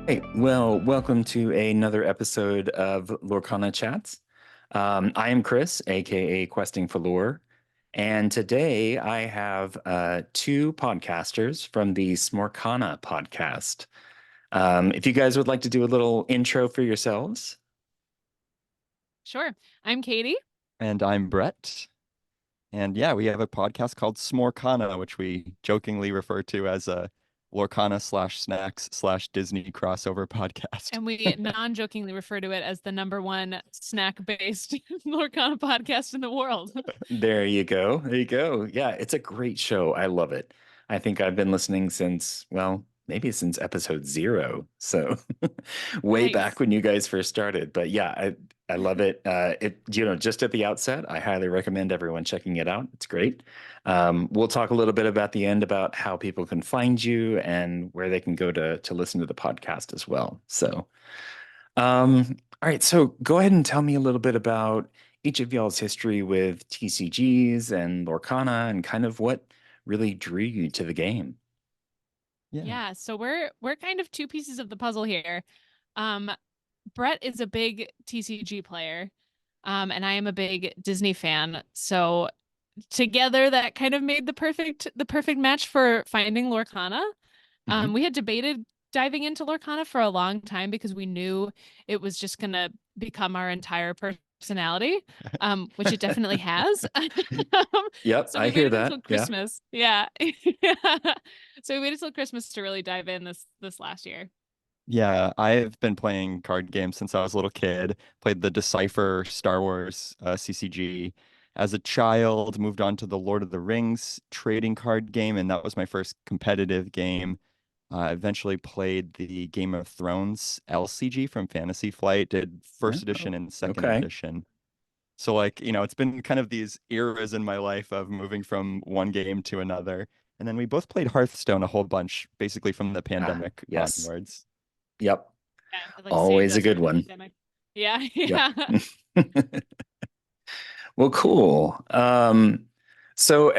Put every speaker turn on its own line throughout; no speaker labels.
Well, welcome to another episode of LorcanaChats. I am Chris, aka Questing for Lore, and today I have two podcasters from the Smorcana podcast. If you guys would like to do a little intro for yourselves.
Sure. I'm Katie.
And I'm Brett. And yeah, we have a podcast called Smorcana, which we jokingly refer to as a Lorcana slash snacks slash Disney crossover podcast.
And we non-jokingly refer to it as the number one snack-based Lorcana podcast in the world.
There you go. There you go. Yeah, it's a great show. I love it. I think I've been listening since, well, maybe since episode 0. So way back
Nice.
when you guys first started. But yeah, I love it. Just at the outset, I highly recommend everyone checking it out. It's great. We'll talk a little bit about the end about how people can find you and where they can go to listen to the podcast as well. So all right, so go ahead and tell me a little bit about each of y'all's history with TCGs and Lorcana and kind of what really drew you to the game.
Yeah.
Yeah, so we're kind of two pieces of the puzzle here. Um, Brett is a big TCG player, and I am a big Disney fan. So together that kind of made the perfect match for finding Lorcana.
Mhm.
We had debated diving into Lorcana for a long time because we knew it was just gonna become our entire personality, which it definitely has.
Yep,
So
I
we
hear
waited
that.
until
Yeah.
Christmas. Yeah. Yeah. So we waited till Christmas to really dive in this last year.
Yeah, I've been playing card games since I was a little kid. Played the Decipher Star Wars CCG as a child, moved on to the Lord of the Rings trading card game, and that was my first competitive game. Eventually played the Game of Thrones LCG from Fantasy Flight, did first edition
Oh,
and second
okay.
edition. So like, it's been kind of these eras in my life of moving from one game to another. And then we both played Hearthstone a whole bunch, basically from the
Ah,
pandemic
yes.
onwards.
Yep.
Yeah, it like saved
Always a
us
good
from the
one.
pandemic. Yeah,
Yep.
yeah.
Well, cool. So,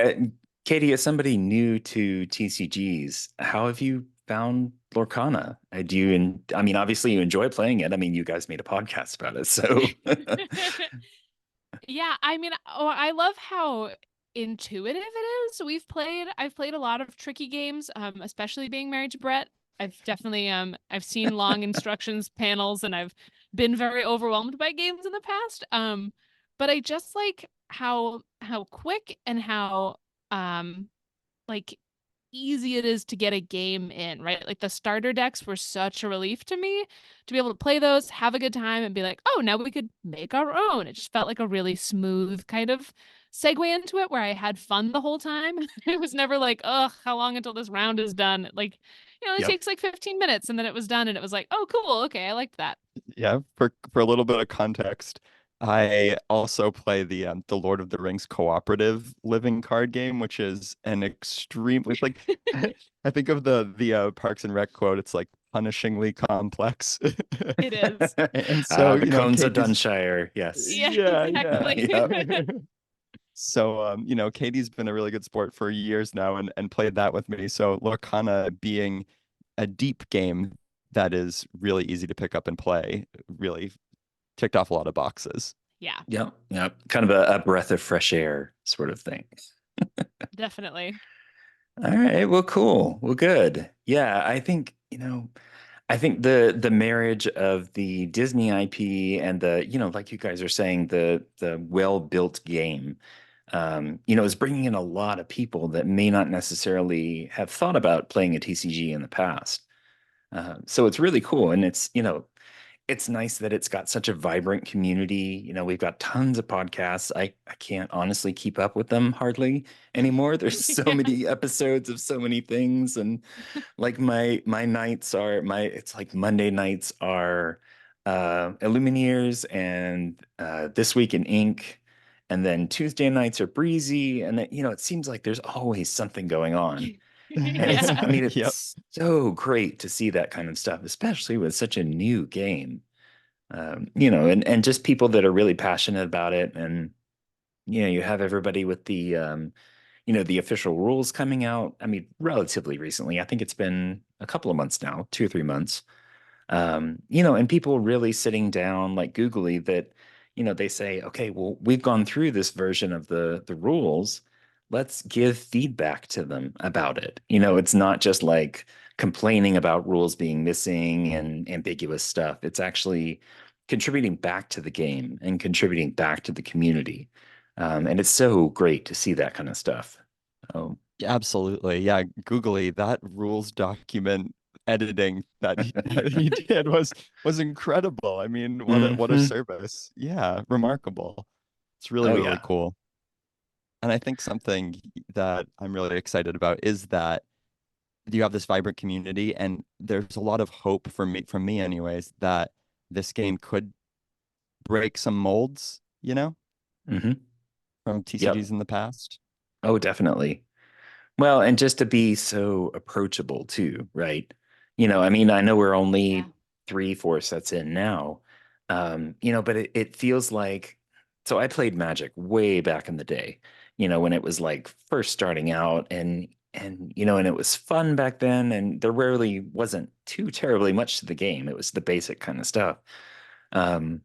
Katie, as somebody new to TCGs, how have you found Lorcana? I mean, obviously you enjoy playing it. I mean, you guys made a podcast about it, so
Yeah, I mean, I love how intuitive it is. I've played a lot of tricky games, especially being married to Brett. I've seen long instructions panels and I've been very overwhelmed by games in the past. But I just like how quick and how um like easy it is to get a game in, right? Like the starter decks were such a relief to me to be able to play those, have a good time, and be like, oh, now we could make our own. It just felt like a really smooth kind of segue into it where I had fun the whole time. It was never like, ugh, how long until this round is done? Like, it
yep.
takes like 15 minutes and then it was done and it was like, oh, cool. Okay, I liked that.
Yeah, for a little bit of context, I also play the Lord of the Rings cooperative living card game, which is an extreme. It's like I think of the Parks and Rec quote. It's like punishingly complex.
It is.
And so,
The Cones of
Katie's
Dunshire. Yes.
Yeah,
yeah, yeah.
exactly.
Yep.
So, Katie's been a really good sport for years now and played that with me. So Lorcana being a deep game that is really easy to pick up and play really ticked off a lot of boxes.
Yeah,
Yep. Yep. Kind of a breath of fresh air sort of thing.
definitely.
All right. Well, cool. Well, good. Yeah, I think the marriage of the Disney IP and like you guys are saying, the well-built game, is bringing in a lot of people that may not necessarily have thought about playing a TCG in the past. So it's really cool, and it's nice that it's got such a vibrant community. We've got tons of podcasts. I can't honestly keep up with them hardly anymore. There's so
Yeah.
many episodes of so many things, and like my nights are my it's like Monday nights are Illumineers and This Week in Ink, and then Tuesday nights are Breezy, and then it seems like there's always something going on. And I
Yeah.
mean,
Yep.
it's so great to see that kind of stuff, especially with such a new game. And just people that are really passionate about it. And, you have everybody with the official rules coming out. I mean, relatively recently. I think it's been a couple of months now, 2 or 3 months. And people really sitting down like googly that, they say, okay, well, we've gone through this version of the rules. Let's give feedback to them about it. It's not just like complaining about rules being missing and ambiguous stuff. It's actually contributing back to the game and contributing back to the community. And it's so great to see that kind of stuff. Oh,
Yeah, absolutely. Yeah, Googly, that rules document editing that he did was incredible. I mean, what a
hmm.
service. Yeah, remarkable. It's really,
Oh
really
yeah.
cool. And I think something that I'm really excited about is that you have this vibrant community, and there's a lot of hope for me, from me anyways, that this game could break some molds,
Hmm.
from
Yep.
TCGs in the past.
Oh, definitely. Well, and just to be so approachable too, right? I mean, I know we're
Yeah.
only three, four sets in now, but it feels like, so I played Magic way back in the day, when it was like first starting out and it was fun back then, and there rarely wasn't too terribly much to the game. It was the basic kind of stuff. Um,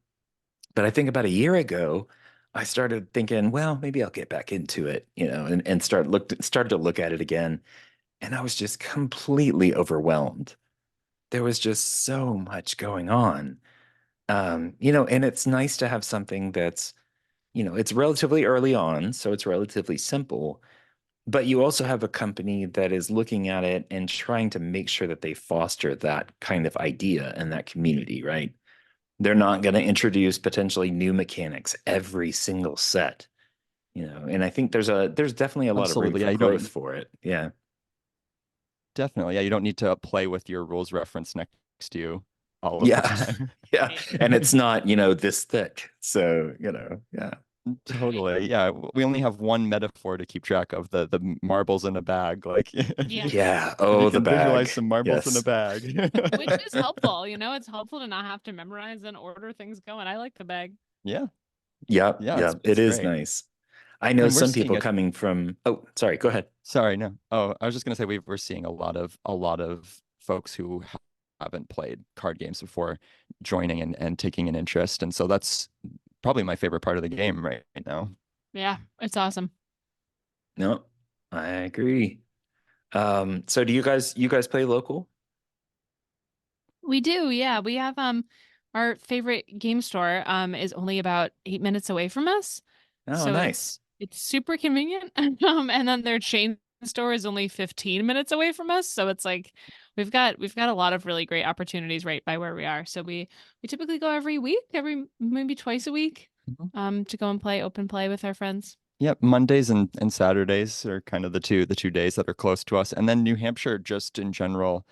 but I think about a year ago, I started thinking, well, maybe I'll get back into it, and started to look at it again. And I was just completely overwhelmed. There was just so much going on. And it's nice to have something that's, it's relatively early on, so it's relatively simple, but you also have a company that is looking at it and trying to make sure that they foster that kind of idea and that community, right? They're not going to introduce potentially new mechanics every single set, and I think there's definitely a lot of room
Absolutely.
for
Yeah,
growth for it. Yeah.
definitely. Yeah, you don't need to play with your rules reference next to you all of the
Yeah.
time.
Yeah.
Right.
And it's not, this thick. So, yeah.
Right.
Totally. Yeah, we only have one metaphor to keep track of, the marbles in a bag. Like
Yeah.
Yeah.
if you
Oh, the
can visualize
bag.
some marbles in a
Yes.
bag.
Which is helpful, it's helpful to not have to memorize and order things going. I like the bag.
Yeah.
Yep.
Yeah,
Yep. It
it's
is
great.
nice. I know
And we're
some
seeing
people
it.
coming from, oh, sorry, go ahead.
Sorry, no. Oh, I was just gonna say we're seeing a lot of folks who haven't played card games before joining and taking an interest. And so that's probably my favorite part of the game right now.
Yeah, it's awesome.
No, I agree. So do you guys play local?
We do, yeah. We have our favorite game store is only about 8 minutes away from us.
Oh,
So
nice.
it's super convenient. And then their chain store is only 15 minutes away from us. So it's like we've got a lot of really great opportunities right by where we are. So we typically go every week, every maybe twice a week,
Mhm.
to go and play open play with our friends.
Yep, Mondays and Saturdays are kind of the two days that are close to us. And then New Hampshire, just in general,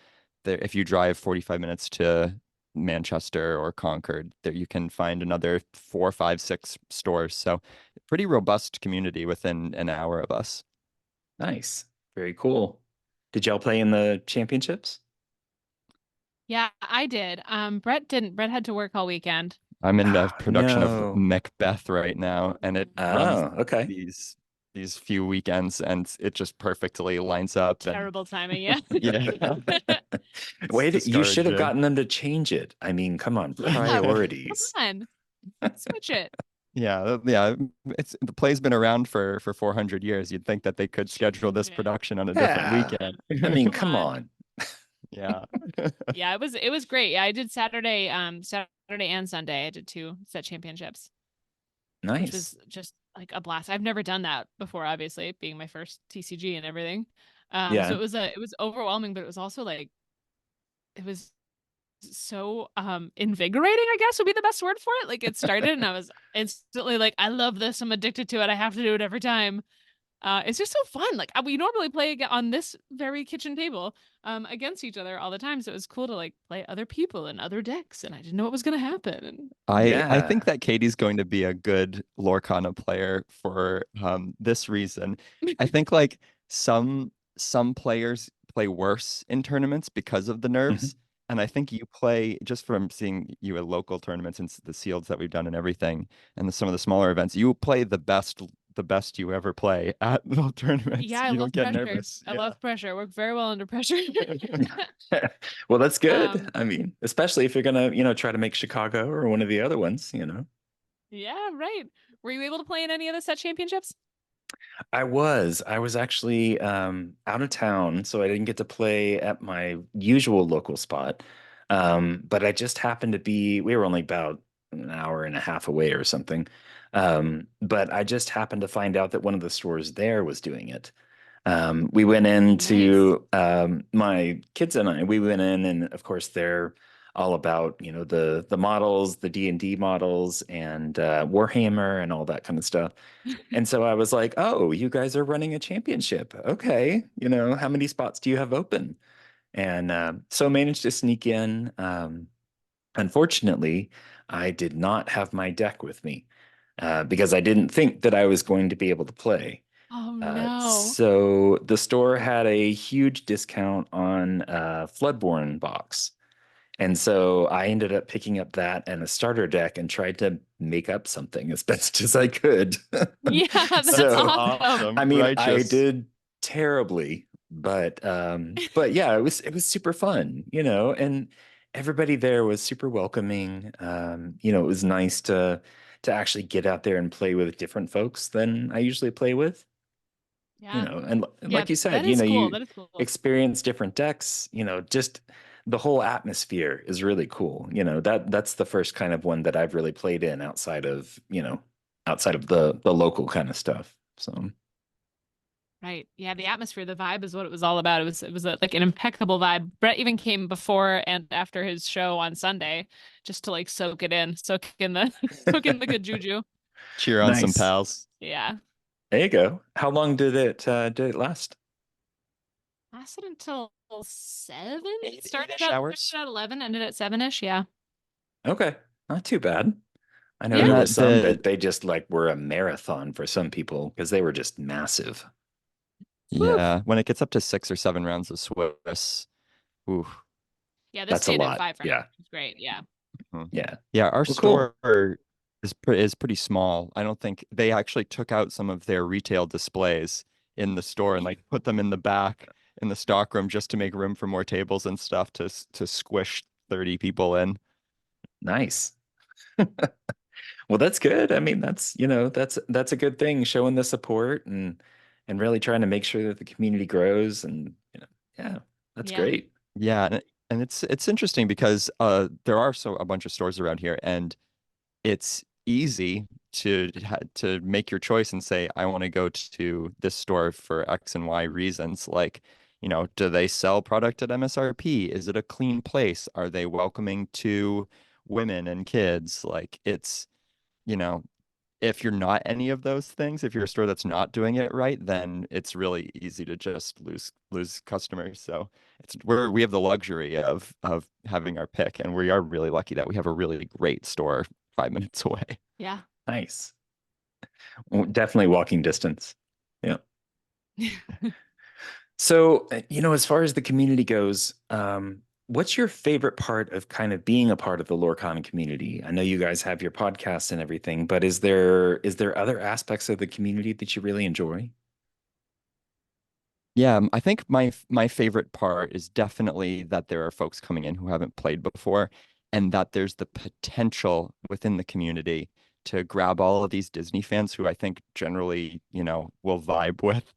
there, if you drive 45 minutes to Manchester or Concord, there you can find another four, five, six stores. So pretty robust community within an hour of us.
Nice. Very cool. Did y'all play in the championships?
Yeah, I did. Brett didn't. Brett had to work all weekend.
I'm in the
Oh,
production of
no.
Macbeth right now, and it runs
Oh, okay.
these few weekends, and it just perfectly lines up. And
Terrible timing, yeah.
yeah, it's
Wait, you should have
discouraging.
gotten them to change it. I mean, come on,
Yeah, come
priorities.
on. Switch it.
Yeah. It's the play's been around for 400 years. You'd think that they could schedule this
Change it.
production on a different
Yeah.
weekend.
I mean,
Come
come
on.
on.
Yeah.
Yeah, it was great. Yeah, I did Saturday and Sunday. I did two set championships, which
Nice.
was just like a blast. I've never done that before, obviously, being my first TCG and everything. So
Yeah.
it was overwhelming, but it was also like it was so invigorating, I guess would be the best word for it. Like it started and I was instantly like, I love this. I'm addicted to it. I have to do it every time. It's just so fun. Like we normally play on this very kitchen table against each other all the time. So it was cool to like play other people and other decks, and I didn't know what was gonna happen. And
I think
Yeah.
that Katie's going to be a good Lorcana player for this reason. I think like some players play worse in tournaments because of the
Mhm.
nerves. And I think you play, just from seeing you at local tournaments and the sealeds that we've done and everything, and some of the smaller events, you play the best the best you ever play at the tournaments.
Yeah, I
You
love
don't get
pressure.
nervous.
I
Yeah.
love pressure. I work very well under pressure.
Well, that's good.
Um,
I mean, especially if you're gonna, try to make Chicago or one of the other ones.
yeah, right. Were you able to play in any of the set championships?
I was actually out of town, so I didn't get to play at my usual local spot. But I just happened to be, we were only about an hour and a half away or something. But I just happened to find out that one of the stores there was doing it. We went
Nice.
into my kids and I, we went in, and of course they're all about, the models, the D&D models, and Warhammer and all that kind of stuff. And so I was like, "Oh, you guys are running a championship. Okay. How many spots do you have open?" And so managed to sneak in. Unfortunately, I did not have my deck with me because I didn't think that I was going to be able to play.
Oh no.
So the store had a huge discount on Floodborne box. And so I ended up picking up that and a starter deck and tried to make up something as best as I could.
Yeah, that's
That's
So,
awesome.
awesome.
I mean, I
Righteous.
did terribly, but yeah, it was super fun, and everybody there was super welcoming. It was nice to actually get out there and play with different folks than I usually play with
Yeah.
and
Yeah,
like you said,
that is cool.
you
That is cool.
experience different decks, just the whole atmosphere is really cool. That's the first kind of one that I've really played in outside of the local kind of stuff. So
Right. Yeah, the atmosphere, the vibe is what it was all about. Like an impeccable vibe. Brett even came before and after his show on Sunday just to like soak in the soak in the good juju.
Cheer on some
nice.
pals.
Yeah.
There you go. How long did it last?
Lasted until 7.
Eight-ish hours.
Started at 11, ended at 7-ish. Yeah.
Okay, not too bad. I know
And
Yeah.
there were
that
some
the
that they just like were a marathon for some people because they were just massive.
Woo.
Yeah, when it gets up to 6 or 7 rounds of Swiss, ooh.
Yeah, this
That's a
stayed at
lot.
5 rounds,
Yeah.
which is great. Yeah.
Mhm.
Yeah.
Yeah, our
Well, cool.
store is pretty small. I don't think they actually took out some of their retail displays in the store and like put them in the back in the stock room just to make room for more tables and stuff to squish 30 people in.
Nice. Well, that's good. I mean, that's a good thing, showing the support and really trying to make sure that the community grows and yeah, that's
Yeah.
great.
Yeah, and it's interesting because there are a bunch of stores around here and it's easy to make your choice and say, I want to go to this store for X and Y reasons. Like, do they sell product at MSRP? Is it a clean place? Are they welcoming to women and kids? Like, you know, if you're not any of those things, if you're a store that's not doing it right, then it's really easy to just lose customers. So we have the luxury of having our pick, and we are really lucky that we have a really great store 5 minutes away.
Yeah.
Nice. Well, definitely walking distance. Yeah. So, as far as the community goes, what's your favorite part of kind of being a part of the Lorcana community? I know you guys have your podcasts and everything, but is there other aspects of the community that you really enjoy?
Yeah, I think my favorite part is definitely that there are folks coming in who haven't played before, and that there's the potential within the community to grab all of these Disney fans who I think generally, will vibe with.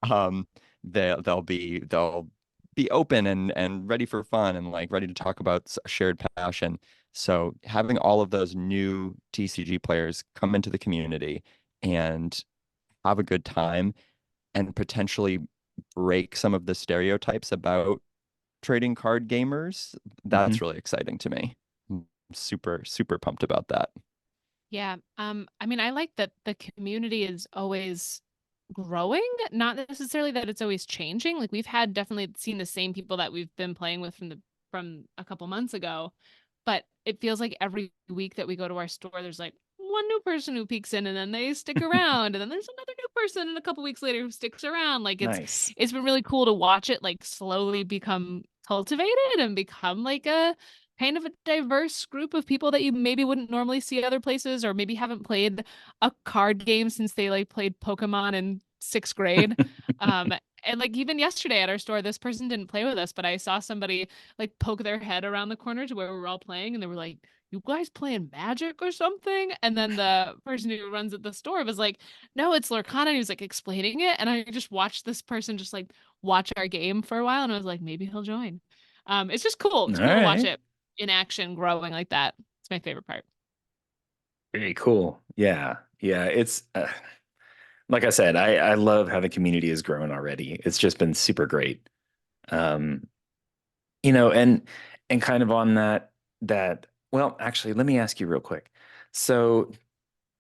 Um, they'll be open and ready for fun and like ready to talk about a shared passion. So having all of those new TCG players come into the community and have a good time and potentially break some of the stereotypes about trading card gamers,
Hmm.
that's really exciting to me. I'm super, super pumped about that.
Yeah. I mean, I like that the community is always growing, not necessarily that it's always changing. Like we've had definitely seen the same people that we've been playing with from a couple months ago, but it feels like every week that we go to our store, there's like one new person who peeks in and then they stick around, and then there's another new person and a couple weeks later who sticks around. Like
Nice.
it's been really cool to watch it like slowly become cultivated and become like kind of a diverse group of people that you maybe wouldn't normally see other places, or maybe haven't played a card game since they like played Pokemon in sixth grade. Um, and like even yesterday at our store, this person didn't play with us, but I saw somebody like poke their head around the corner to where we were all playing, and they were like, "You guys playing Magic or something?" And then the person who runs at the store was like, "No, it's Lorcana." And he was like explaining it, and I just watched this person just like watch our game for a while, and I was like, maybe he'll join. It's just cool.
All
It's cool to watch
right.
it in action growing like that. It's my favorite part.
Very cool. Yeah. Yeah. It's like I said, I love how the community has grown already. It's just been super great. Um, and kind of on that, well, actually, let me ask you real quick. So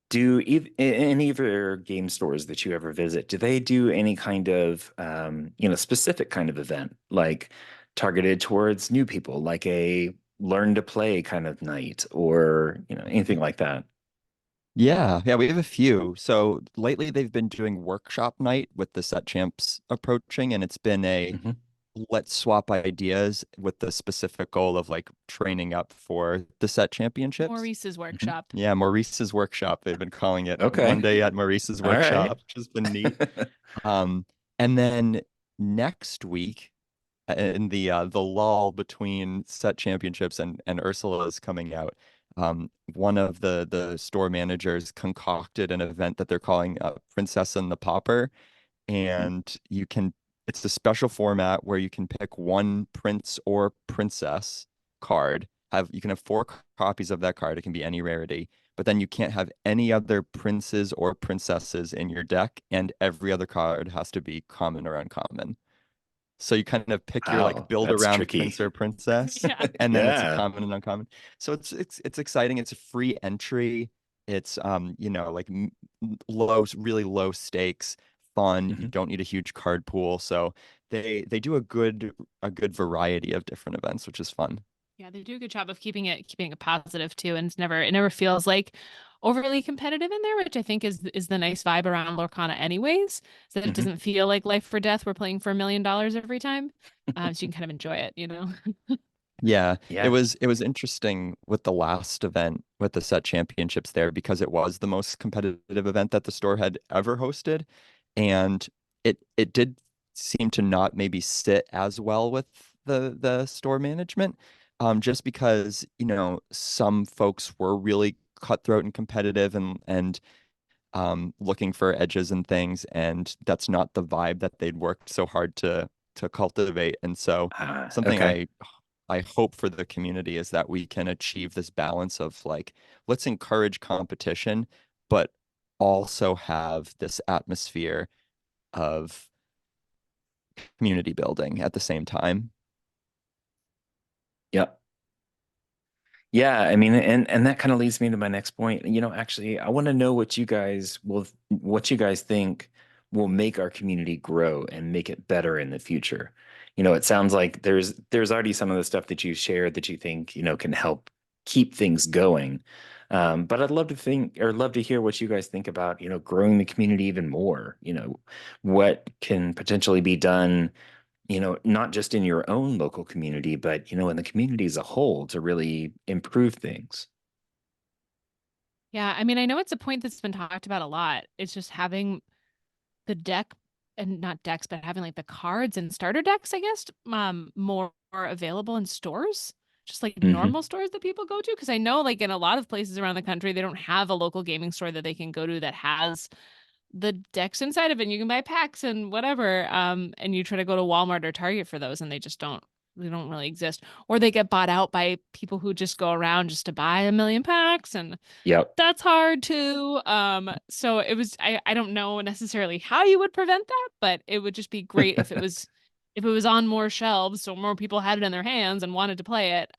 do any of your game stores that you ever visit, do they do any kind of specific kind of event, like targeted towards new people, like a learn to play kind of night or anything like that?
Yeah, we have a few. So lately they've been doing workshop night with the set champs approaching, and it's been a
Hmm.
let's swap ideas with the specific goal of like training up for the set championships.
Maurice's
Hmm.
workshop.
Yeah, Maurice's workshop. They've been calling it
Okay.
one day at Maurice's
All right.
workshop, which has been neat. Um, and then next week, in the lull between set championships and Ursula's coming out, one of the store managers concocted an event that they're calling Princess and the Pauper, and you can it's a special format where you can pick one prince or princess card. You can have four copies of that card. It can be any rarity, but then you can't have any other princes or princesses in your deck, and every other card has to be common or uncommon. So you kind of pick your like
Wow,
build
that's
around
tricky.
prince or princess,
Yeah.
and then it's a
Yeah.
common and uncommon. So it's exciting. It's a free entry. It's like low, really low stakes, fun. You
Hmm.
don't need a huge card pool. So they do a good variety of different events, which is fun.
Yeah, they do a good job of keeping it positive too, and it never feels like overly competitive in there, which I think is the nice vibe around Lorcana anyways, so that it
Hmm.
doesn't feel like life or death. We're playing for $1 million every time. So you can kind of enjoy it.
Yeah, it
Yeah.
was it was interesting with the last event with the set championships there because it was the most competitive event that the store had ever hosted, and it did seem to not maybe sit as well with the store management, just because some folks were really cutthroat and competitive and looking for edges and things, and that's not the vibe that they'd worked so hard to cultivate. And so something
Okay.
I hope for the community is that we can achieve this balance of like, let's encourage competition, but also have this atmosphere of community building at the same time.
Yep. Yeah, I mean, and that kind of leads me to my next point. Actually, I want to know what you guys think will make our community grow and make it better in the future. It sounds like there's already some of the stuff that you shared that you think, can help keep things going. But I'd love to hear what you guys think about, growing the community even more. What can potentially be done, not just in your own local community, but, in the community as a whole to really improve things.
Yeah, I mean, I know it's a point that's been talked about a lot. It's just having the deck and not decks, but having like the cards and starter decks, I guess, more available in stores, just like
Hmm.
normal stores that people go to. Because I know, like in a lot of places around the country, they don't have a local gaming store that they can go to that has the decks inside of it. And you can buy packs and whatever. And you try to go to Walmart or Target for those, and they don't really exist, or they get bought out by people who just go around just to buy a million packs, and
Yep.
that's hard too. So I don't know necessarily how you would prevent that, but it would just be great if it was on more shelves so more people had it in their hands and wanted to play it.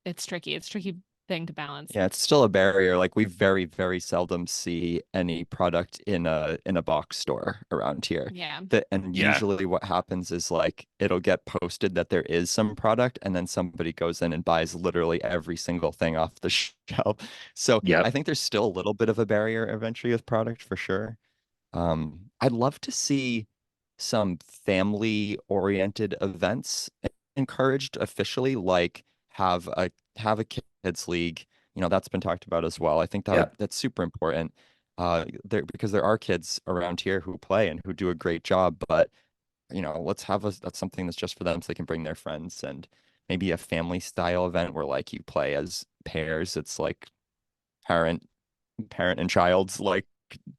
It's tricky. It's a tricky thing to balance.
Yeah, it's still a barrier. Like we very, very seldom see any product in a box store around here.
Yeah.
And
Yeah.
usually what happens is like it'll get posted that there is some product, and then somebody goes in and buys literally every single thing off the shelf. So I
Yep.
think there's still a little bit of a barrier eventually with product for sure. I'd love to see some family-oriented events encouraged officially, like have have a kids league. That's been talked about as well. I think
Yeah.
that's super important. Because there are kids around here who play and who do a great job, but let's have that's something that's just for them so they can bring their friends, and maybe a family style event where like you play as pairs. It's like parent parent and child's like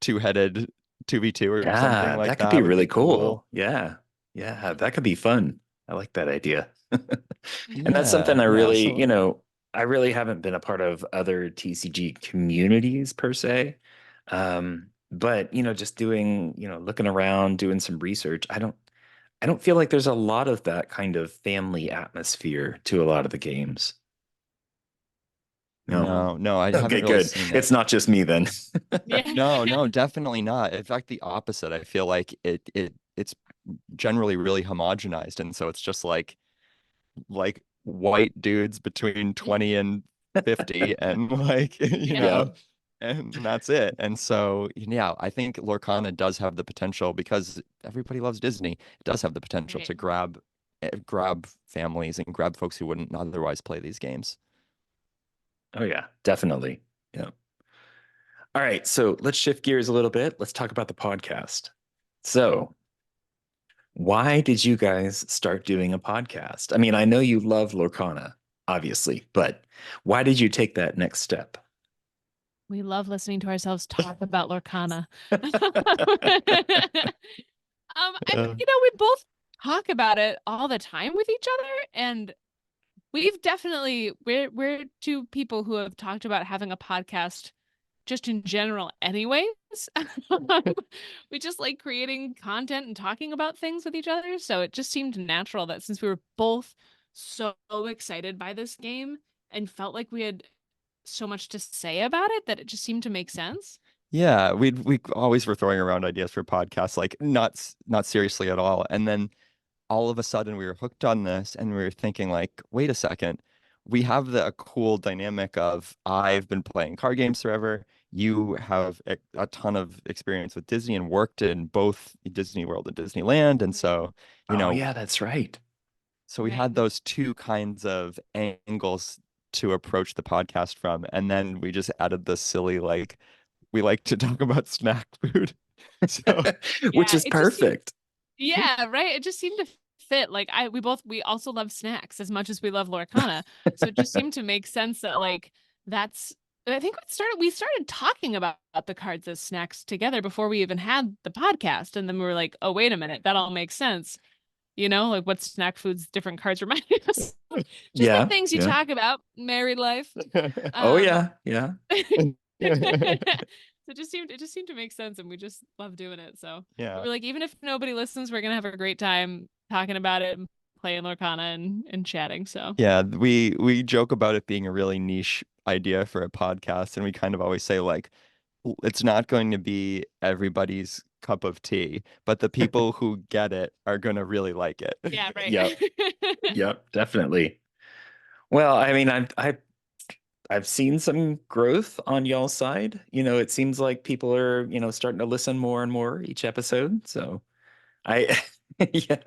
two-headed 2v2 or something
Yeah,
like
that could be
that would
really
be
cool.
cool.
Yeah. Yeah, that could be fun. I like that idea. And that's something
Yeah, yeah. So
I really haven't been a part of other TCG communities per se. But just doing, looking around, doing some research, I don't feel like there's a lot of that kind of family atmosphere to a lot of the games. No.
No.
no, no, I
Okay,
haven't really
good.
seen it.
It's not just me then.
Yeah.
No, no, definitely not. In fact, the opposite. I feel like it's generally really homogenized, and so it's just like white dudes between 20 and 50, and like
Yeah.
Yeah.
and that's it. And so yeah, I think Lorcana does have the potential, because everybody loves Disney. It does have the potential
Right.
to grab families and grab folks who wouldn't otherwise play these games.
Oh yeah, definitely. Yeah. All right, so let's shift gears a little bit. Let's talk about the podcast. So, why did you guys start doing a podcast? I mean, I know you love Lorcana, obviously, but why did you take that next step?
We love listening to ourselves talk about Lorcana.
Uh,
We both talk about it all the time with each other, and we're two people who have talked about having a podcast just in general anyways. We just like creating content and talking about things with each other, so it just seemed natural that since we were both so excited by this game and felt like we had so much to say about it, that it just seemed to make sense.
yeah, we always were throwing around ideas for podcasts, like not seriously at all. And then all of a sudden we were hooked on this, and we were thinking like, wait a second, we have the a cool dynamic of, I've been playing card games forever. You have a ton of experience with Disney and worked in both Disney World and Disneyland. And
Right.
so, you
Oh
know,
yeah, that's right.
so we
Right.
had those two kinds of angles to approach the podcast from. And then we just added the silly, like, we like to talk about snack food. So
Which
Yeah,
is
it just seemed
perfect.
yeah, right. It just seemed to fit. Like we also love snacks as much as we love Lorcana. So it just seemed to make sense that like that's I think we started talking about the cards as snacks together before we even had the podcast. And then we were like, oh, wait a minute, that all makes sense. Like what snack foods different cards remind us. Just the
Yeah,
things you
yeah.
talk about, married life.
Oh
Um
yeah, yeah.
it just seemed to make sense, and we just love doing it. So we
yeah.
were like, even if nobody listens, we're gonna have a great time talking about it and playing Lorcana and chatting. So
Yeah, we joke about it being a really niche idea for a podcast, and we kind of always say like, it's not going to be everybody's cup of tea, but the people who get it are going to really like it.
yeah, right.
Yep, yep, definitely. Well, I mean, I've seen some growth on y'all's side. It seems like people are, starting to listen more and more each episode. So I, yeah,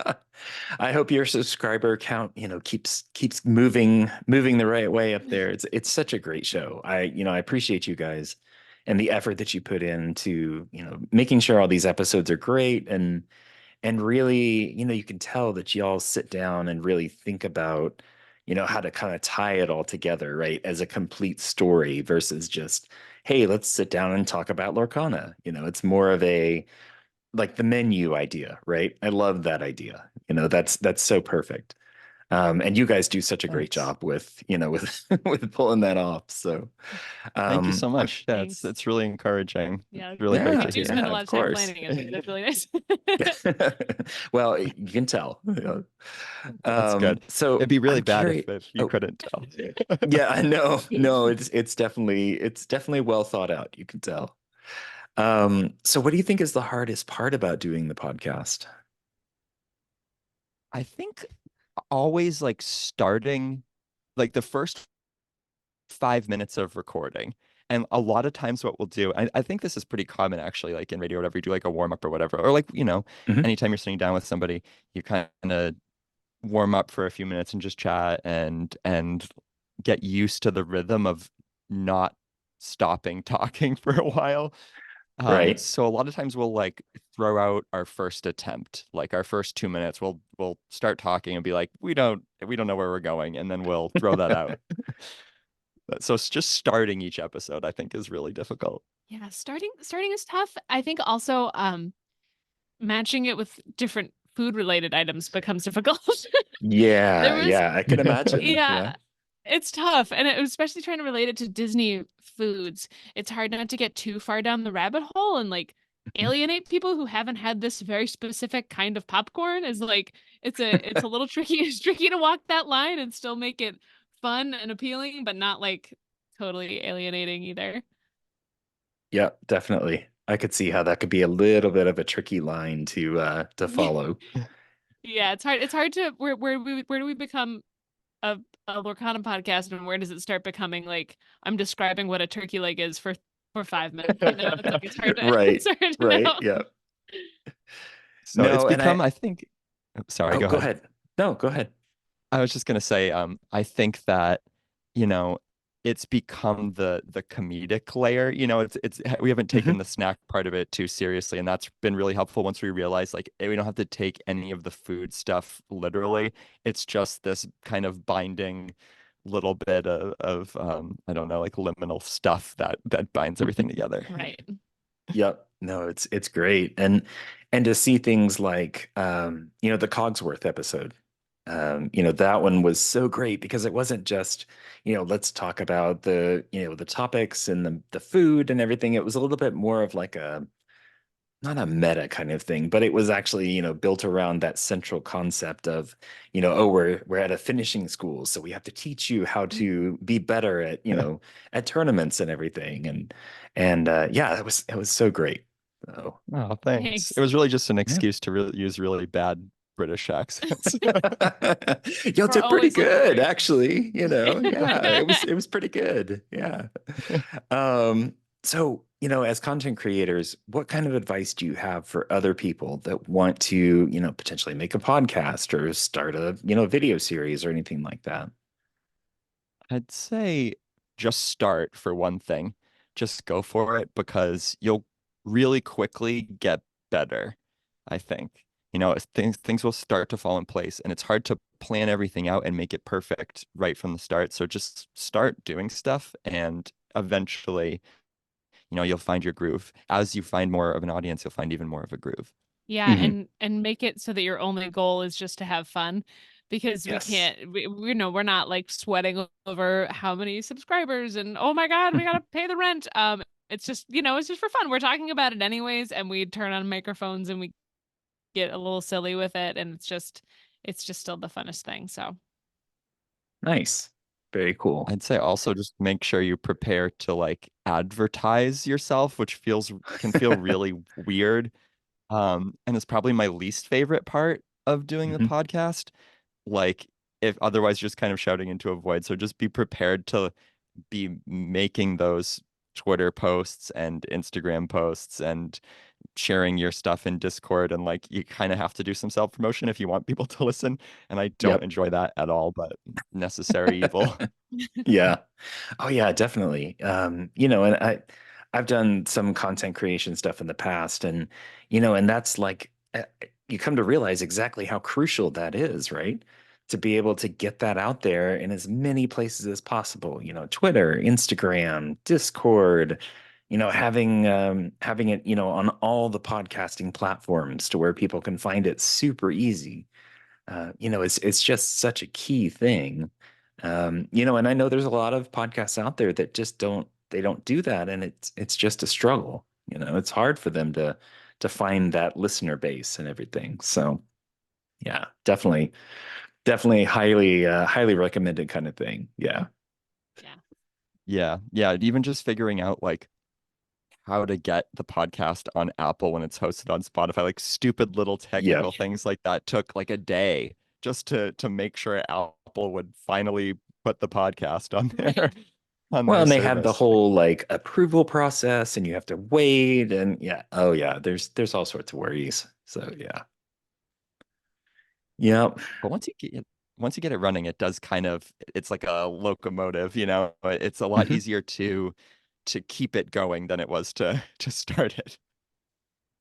I hope your subscriber count, keeps moving the right way up there. It's such a great show. I appreciate you guys and the effort that you put into, making sure all these episodes are great, and really, you can tell that y'all sit down and really think about, how to kind of tie it all together, right? As a complete story versus just, hey, let's sit down and talk about Lorcana. It's more of a like the menu idea, right? I love that idea. That's so perfect. And you guys do such a great
Thanks.
job with, with with pulling that off. So,
Thank you
um,
so much. Yeah, it's
Thanks.
it's really encouraging. It's
Yeah,
really great
we
to
yeah,
do
hear.
spend a
yeah,
lot
of
of time
course.
planning it. That's really nice.
Well, you can tell. Yeah.
That's good.
So
It'd be really
I'm
bad
curious.
if you
Oh,
couldn't tell.
yeah, I know. No, it's definitely well thought out. You can tell. So what do you think is the hardest part about doing the podcast?
I think always like starting, like the first 5 minutes of recording. And a lot of times what we'll do, I think this is pretty common actually, like in radio, or whatever, you do like a warm up or whatever, or like,
Hmm.
anytime you're sitting down with somebody, you kind of warm up for a few minutes and just chat and get used to the rhythm of not stopping talking for a while.
Right.
So a lot of times we'll like throw out our first attempt, like our first 2 minutes. We'll start talking and be like, we don't know where we're going, and then we'll throw that out. So it's just starting each episode, I think, is really difficult.
Yeah, starting is tough. I think also matching it with different food related items becomes difficult. There
Yeah,
was
yeah, I can imagine. Yeah.
Yeah, it's tough. And especially trying to relate it to Disney foods. It's hard not to get too far down the rabbit hole and like
Mhm.
alienate people who haven't had this very specific kind of popcorn is like it's a little tricky. It's tricky to walk that line and still make it fun and appealing, but not like totally alienating either.
Yeah, definitely. I could see how that could be a little bit of a tricky line to follow.
Yeah, it's hard. It's hard to where do we become a a Lorcana podcast and where does it start becoming like I'm describing what a turkey leg is for 5 minutes? You know, it's like it's hard to
Right,
it's hard to
right.
know.
Yeah.
So it's
No, and
become,
I
I think, oh, sorry,
oh,
go
go
ahead.
ahead. No, go ahead.
I was just gonna say, I think that, you know, it's become the comedic layer. It's we haven't taken
Hmm.
the snack part of it too seriously, and that's been really helpful once we realize like we don't have to take any of the food stuff literally. It's just this kind of binding little bit of I don't know, like liminal stuff that binds everything together.
Right.
Yep. No, it's great. And to see things like the Cogsworth episode. That one was so great because it wasn't just, let's talk about the topics and the food and everything. It was a little bit more of like a not a meta kind of thing, but it was actually, built around that central concept of, oh, we're at a finishing school, so we have to teach you how to be better at, at tournaments and everything. And yeah, it was so great. So
Oh, thanks. It
Thanks.
was really just an
yeah.
excuse to use really bad British accents.
Yo,
We're
it's pretty
always looking for
good,
you.
actually. Yeah, it was pretty good. Yeah. Um, so, as content creators, what kind of advice do you have for other people that want to, potentially make a podcast or start a, video series or anything like that?
I'd say just start for one thing. Just go for it because you'll really quickly get better, I think. Things will start to fall in place and it's hard to plan everything out and make it perfect right from the start. So just start doing stuff and eventually, you'll find your groove. As you find more of an audience, you'll find even more of a groove.
Yeah,
Hmm.
and make it so that your only goal is just to have fun because we
Yes.
can't we know we're not like sweating over how many subscribers and oh my God, we gotta pay the rent. It's just, it's just for fun. We're talking about it anyways, and we turn on microphones and we get a little silly with it, and it's just still the funnest thing. So
Nice. Very cool.
I'd say also just make sure you prepare to like advertise yourself, which can feel really weird. And it's probably my least favorite part of doing the
Mhm.
podcast. Like if otherwise just kind of shouting into a void. So just be prepared to be making those Twitter posts and Instagram posts and sharing your stuff in Discord. And like you kind of have to do some self-promotion if you want people to listen. And I don't
Yep.
enjoy that at all, but necessary evil.
Yeah. Oh yeah, definitely. And I've done some content creation stuff in the past, and that's like you come to realize exactly how crucial that is, right? To be able to get that out there in as many places as possible, Twitter, Instagram, Discord, having it, on all the podcasting platforms to where people can find it super easy. It's just such a key thing. And I know there's a lot of podcasts out there that just don't do that, and it's just a struggle. It's hard for them to find that listener base and everything. So yeah, definitely highly recommended kind of thing. Yeah.
yeah.
Yeah. Yeah. Even just figuring out like how to get the podcast on Apple when it's hosted on Spotify, like stupid little
Yep.
technical things like that took like a day just to make sure Apple would finally put the podcast on
Right.
their on
Well,
their
and they have the
service.
whole like approval process, and you have to wait, and yeah, oh yeah, there's all sorts of worries. So yeah. Yep.
But once you get it running, it does kind of, it's like a locomotive, you know. It's a lot
Mhm.
easier to keep it going than it was to to start it.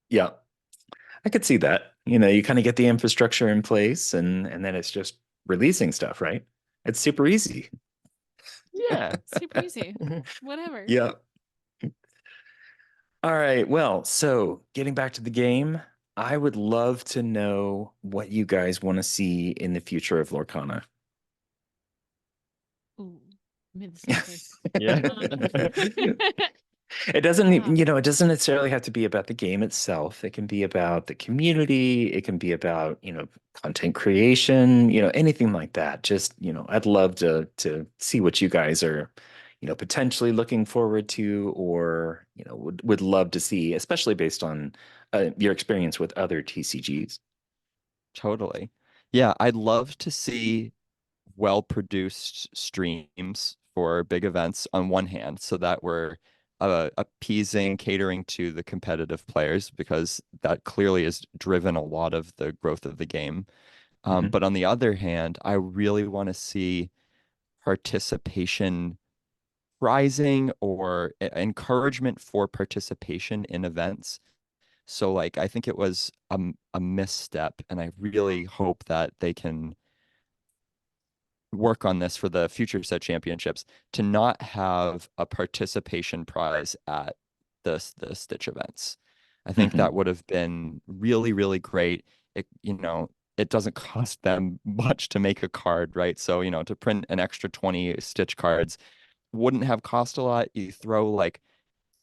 Yeah, I could see that. You kind of get the infrastructure in place and then it's just releasing stuff, right? It's super easy.
Yeah, super easy. Whatever.
Yeah. All right. Well, so getting back to the game, I would love to know what you guys want to see in the future of Lorcana.
Ooh, made this answer.
Yeah.
Um,
It doesn't,
ah,
it doesn't necessarily have to be about the game itself. It can be about the community. It can be about, content creation, anything like that. Just, I'd love to see what you guys are, potentially looking forward to or, would love to see, especially based on your experience with other TCGs.
Totally. Yeah, I'd love to see well-produced streams for big events on one hand, so that we're appeasing, catering to the competitive players, because that clearly has driven a lot of the growth of the game.
Hmm.
But on the other hand, I really want to see participation prizing or encouragement for participation in events. So like I think it was a misstep, and I really hope that they can work on this for the future set championships to not have a participation prize at the Stitch events. I think
Hmm.
that would have been really, really great. It doesn't cost them much to make a card, right? So, to print an extra 20 Stitch cards wouldn't have cost a lot. You throw like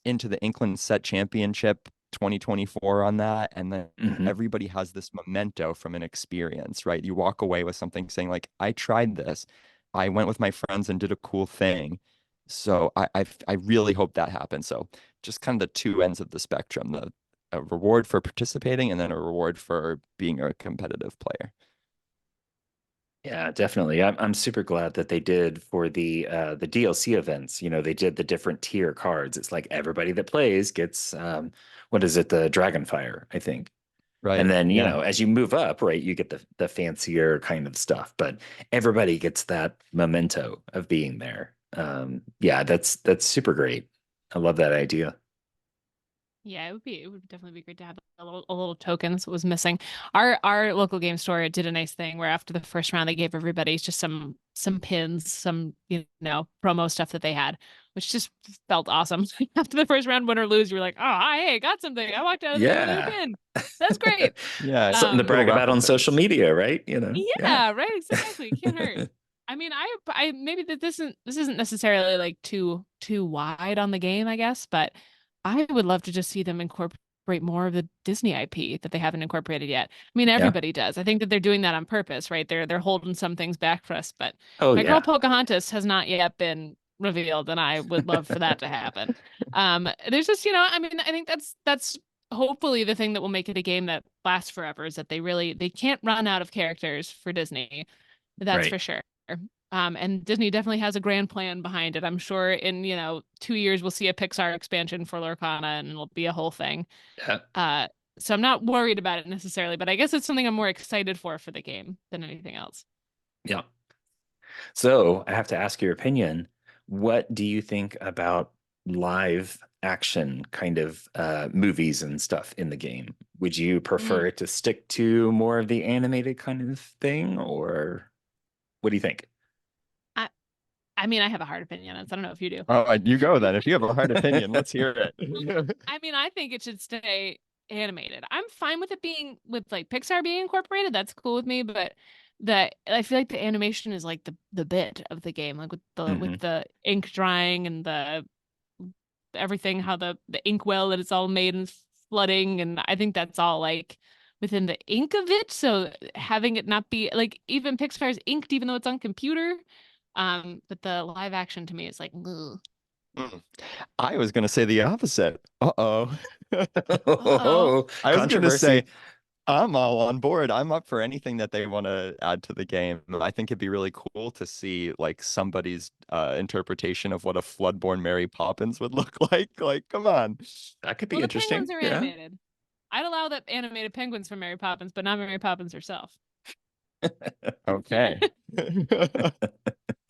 into the Inkland Set Championship 2024 on that, and then
Hmm.
everybody has this memento from an experience, right? You walk away with something saying like, I tried this. I went with my friends and did a cool thing. So I really hope that happens. So just kind of the two ends of the spectrum, the a reward for participating and then a reward for being a competitive player.
Yeah, definitely. I'm super glad that they did for the DLC events. They did the different tier cards. It's like everybody that plays gets what is it, the Dragonfire, I think. And
Right.
then,
Yeah.
as you move up, right, you get the fancier kind of stuff, but everybody gets that memento of being there. Yeah, that's super great. I love that idea.
yeah, it would definitely be great to have a little tokens that was missing. Our local game store did a nice thing where after the first round they gave everybody just some pins, some promo stuff that they had, which just felt awesome. After the first round, win or lose, you were like, oh, hey, got something. I walked out of there with a
Yeah.
pin. That's great.
Yeah.
Something to
Um,
brag
Little
about
raffle
on social
tickets.
media, right? Yeah.
yeah, right, exactly. Can't hurt. I mean, I maybe that this isn't necessarily like too wide on the game, I guess, but I would love to just see them incorporate more of the Disney IP that they haven't incorporated yet. I mean,
Yeah.
everybody does. I think that they're doing that on purpose, right? They're holding some things back for us, but
Oh,
my girl
yeah.
Pocahontas has not yet been revealed, and I would love for that to happen. There's just, I mean, I think that's hopefully the thing that will make it a game that lasts forever is that they can't run out of characters for Disney. That's
Right.
for sure. And Disney definitely has a grand plan behind it. I'm sure in, 2 years we'll see a Pixar expansion for Lorcana and it'll be a whole thing.
Yeah.
Uh, so I'm not worried about it necessarily, but I guess it's something I'm more excited for the game than anything else.
Yeah. So I have to ask your opinion. What do you think about live action kind of movies and stuff in the game? Would you prefer
Mm.
it to stick to more of the animated kind of thing, or what do you think?
I, I mean, I have a hard opinion on this. I don't know if you do.
Oh, you go then. If you have a hard opinion, let's hear it.
I mean, I think it should stay animated. I'm fine with it being with like Pixar being incorporated. That's cool with me, but I feel like the animation is like the bit of the game, like with the
Hmm.
with the ink drying and the everything, how the ink well that it's all made and flooding, and I think that's all like within the ink of it. So having it not be like even Pixar's inked, even though it's on computer. But the live action to me is like, ugh.
Mm. I was going to say the opposite. Uh-oh.
Uh-oh.
I was going to say,
Controversy.
I'm all on board. I'm up for anything that they want to add to the game. I think it'd be really cool to see like somebody's interpretation of what a floodborn Mary Poppins would look like. Like, come on.
That could
Well,
be
the penguins
interesting.
are
Yeah.
animated. I'd allow that animated penguins from Mary Poppins, but not Mary Poppins herself.
Okay.
Well, there you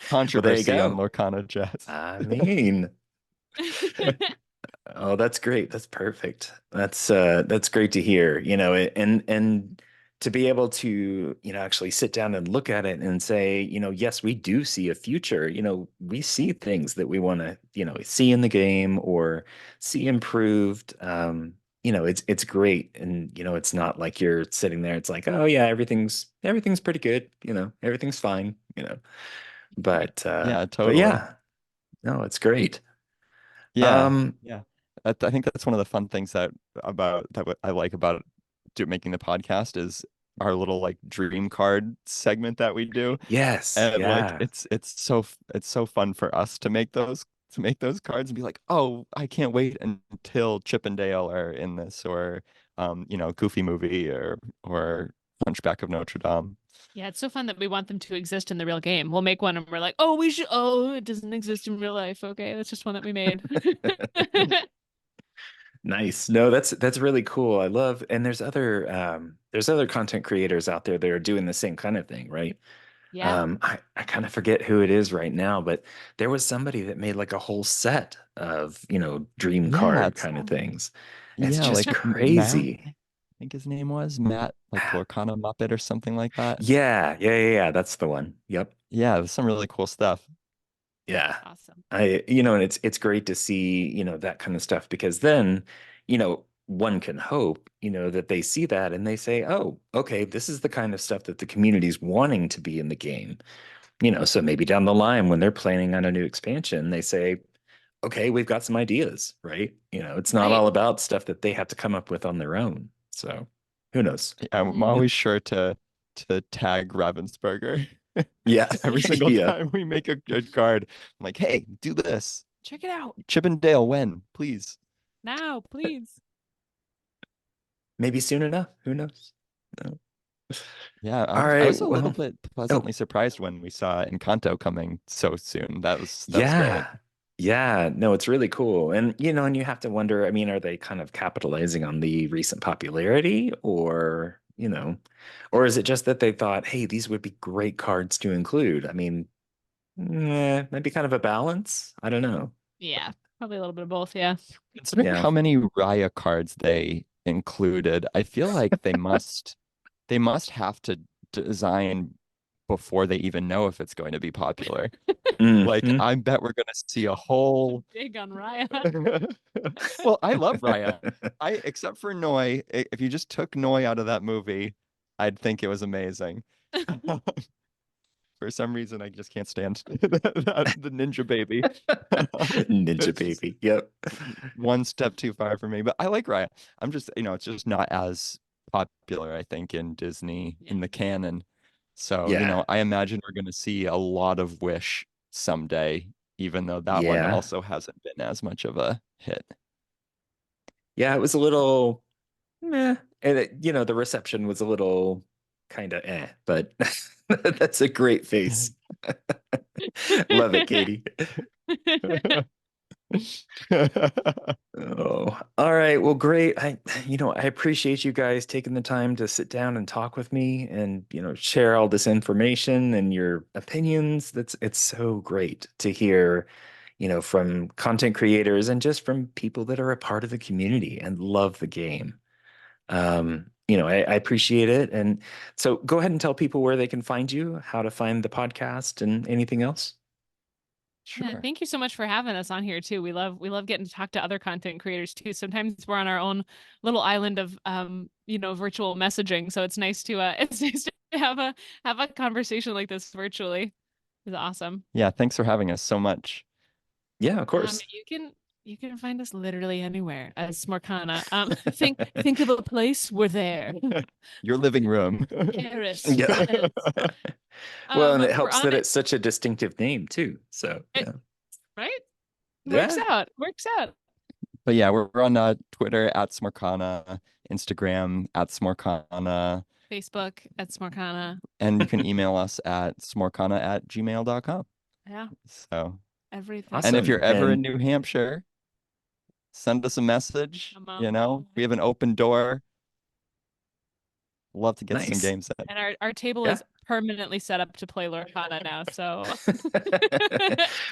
Controversy on
go.
Lorcana Chats.
I mean, oh, that's great. That's perfect. That's great to hear, and to be able to, actually sit down and look at it and say, yes, we do see a future. We see things that we want to, see in the game or see improved. It's great. And, it's not like you're sitting there, it's like, oh yeah, everything's pretty good, everything's fine. But
Totally.
yeah, no, it's great.
Yeah,
Um,
yeah. I think that's one of the fun things I like about making the podcast is our little like dream card segment that we do.
yes,
And like
yeah.
it's so fun for us to make those cards and be like, "Oh, I can't wait until Chip and Dale are in this or Goofy movie or Hunchback of Notre Dame."
Yeah, it's so fun that we want them to exist in the real game. We'll make one and we're like, oh, we should, oh, it doesn't exist in real life. Okay, that's just one that we made.
Nice. No, that's really cool. I love, and there's other content creators out there that are doing the same kind of thing, right?
Yeah.
I kind of forget who it is right now, but there was somebody that made like a whole set of, dream
Yeah,
card
it's
kind of things. It's
yeah,
just
like Matt,
crazy.
I think his name was Matt, like Lorcana Muppet or something like that.
Yeah, yeah, yeah, yeah. That's the one. Yep.
Yeah, it was some really cool stuff.
Yeah.
Awesome.
And it's great to see, that kind of stuff because then, one can hope, that they see that and they say, oh, okay, this is the kind of stuff that the community's wanting to be in the game. So maybe down the line when they're planning on a new expansion, they say, okay, we've got some ideas, right? It's not
Right.
all about stuff that they have to come up with on their own. So who knows?
I'm always sure to tag Ravensburger
Yeah.
every single
Yeah.
time we make a good card. I'm like, hey, do this.
Check it out
Chip and Dale, when, please.
now, please.
Maybe soon enough. Who knows? No.
Yeah,
All
I
right.
was a little
Well,
bit
oh,
pleasantly surprised when we saw Encanto coming so soon. That was great.
yeah. Yeah, no, it's really cool. And you have to wonder, I mean, are they kind of capitalizing on the recent popularity or is it just that they thought, hey, these would be great cards to include? I mean, maybe kind of a balance. I don't know.
Yeah, probably a little bit of both. Yeah.
Considering
Yeah.
how many Raya cards they included, I feel like they must have to design before they even know if it's going to be popular. Like,
Hmm.
I bet we're gonna see a whole
Big on Raya.
well, I love Raya. Except for Noi, if you just took Noi out of that movie, I'd think it was amazing. For some reason, I just can't stand the ninja baby.
Ninja
It's just
baby. Yep.
one step too far for me. But I like Raya. I'm just, it's just not as popular, I think, in Disney
Yeah.
in the canon. So,
Yeah.
I imagine we're going to see a lot of Wish someday, even though that one
Yeah.
also hasn't been as much of a hit.
Yeah, it was a little meh. And the reception was a little kind of but that's a great face. Love it, Katie. Oh, all right. Well, great. I appreciate you guys taking the time to sit down and talk with me and, share all this information and your opinions. It's so great to hear, from content creators and just from people that are a part of the community and love the game. I appreciate it. And so go ahead and tell people where they can find you, how to find the podcast and anything else.
Yeah,
Sure.
thank you so much for having us on here too. We love getting to talk to other content creators too. Sometimes we're on our own little island of virtual messaging, so it's nice to it's nice to have a conversation like this virtually. It's awesome.
Yeah, thanks for having us so much.
Yeah, of course.
You can find us literally anywhere as Smorkana. Think of a place, we're there.
Your living room.
Paris,
Yeah.
France.
Well, and it
We're
helps
on
that
it,
it's such a distinctive name too. So,
right? Works
yeah.
out. Works out.
But yeah, we're on Twitter at Smorkana, Instagram at Smorkana,
Facebook at Smorkana.
and you can email us at smorkana@gmail.com.
Yeah,
So,
everything.
and if
Awesome.
you're ever in
And
New Hampshire, send us a message.
Come on
We
by.
have an open door. Love to get some
nice.
games in.
And our table
Yeah.
is permanently set up to play Lorcana now. So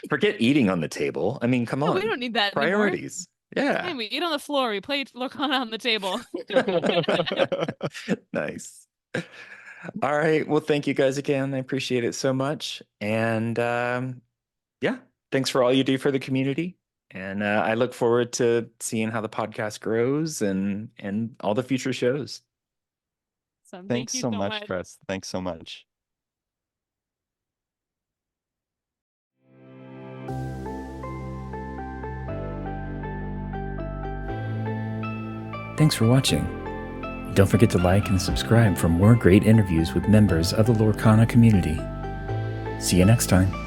Forget eating on the table. I mean, come
yeah, we
on.
don't need that anymore.
Priorities. Yeah.
And we eat on the floor. We play Lorcana on the table.
Nice. All right. Well, thank you guys again. I appreciate it so much. And yeah, thanks for all you do for the community. And I look forward to seeing how the podcast grows and all the future shows.
So thank
Thanks
you
so
so
much,
much.
Chris. Thanks so much.
Thanks for watching. Don't forget to like and subscribe for more great interviews with members of the Lorcana community. See you next time.